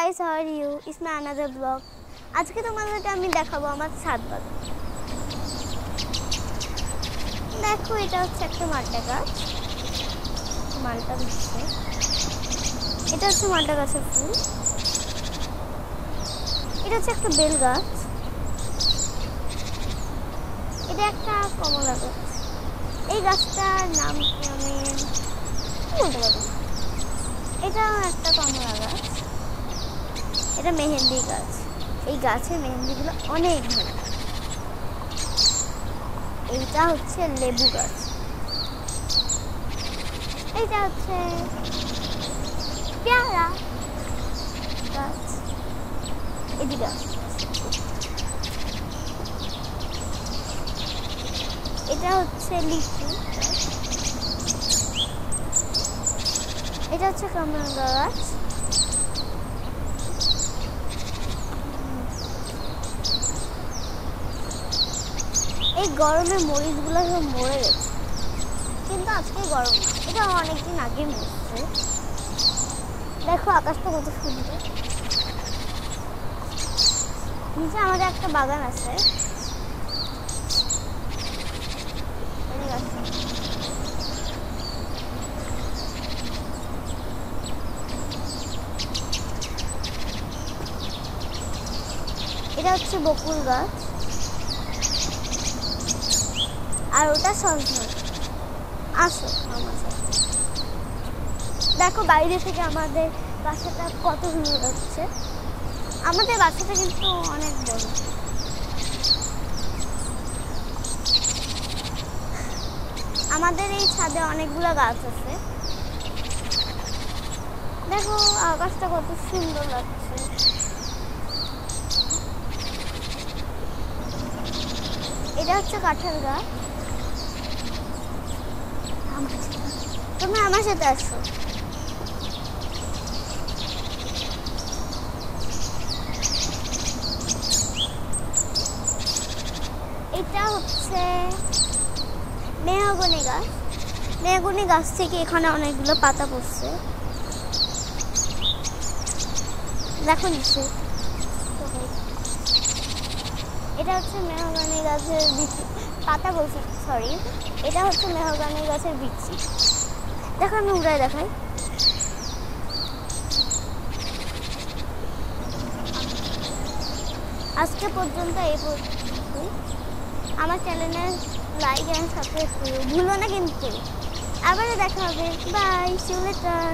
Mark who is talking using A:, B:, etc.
A: guys, how are you? It's my another vlog. আজকে তোমাদেরকে আমি দেখাবো আমার ছাদ বাগান। দেখো এটা হচ্ছে একটা মালটা গাছ। মালটা দিচ্ছে। এটা হচ্ছে মালটা গাছের ফুল। এটা হচ্ছে একটা বেল গাছ। এটা একটা কমলা গাছ। এই গাছটার নাম কি আমি বলতে পারবো না। এটাও একটা কমলা গাছ। এটা মেহেন্দি গাছ। এই গাছের মেহেন্দিগুলো অনেক ভালো। এইটা হচ্ছে লেবু গাছ। এইটা হচ্ছে পেয়ারা গাছ। এদিকে এটা হচ্ছে লিচু। এটা হচ্ছে কমলা গাছ। এই গরমে মরিচগুলো সব মরে গেছে, কিন্তু আজকে গরম না, এটা অনেকদিন আগে মরছে। দেখো আকাশটা কত সুন্দর। নিচে আমাদের একটা বাগান আছে। এটা হচ্ছে বকুল গাছ, আর ওটা সজনে। আসো আমার সাথে। দেখো বাইরে থেকে আমাদের বাসাটা কত সুন্দর লাগছে। আমাদের বাসাটা কিন্তু অনেক বড়। আমাদের এই ছাদে অনেকগুলো গাছ আছে। দেখো আকাশটা কত সুন্দর লাগছে। এটা হচ্ছে কাঁঠাল গাছ। তুমি আমার সাথে আসো। এটা হচ্ছে মেহগনি গাছ। মেহগনি গাছ থেকে এখানে অনেকগুলো পাতা পড়ছে। দেখো নিচে। এটা হচ্ছে মেহগনি গাছের বিচি। পাতা বলছি, সরি। এটা হচ্ছে মেহগনি গাছের বিচি। দেখো আমি উড়ায় দেখাই। আজকে পর্যন্ত এই পর্যন্তই। আমার চ্যানেলে লাইক এন্ড সাবস্ক্রাইব করো, ভুলো না কিন্তু। আবার দেখা হবে। Bye, see you letter.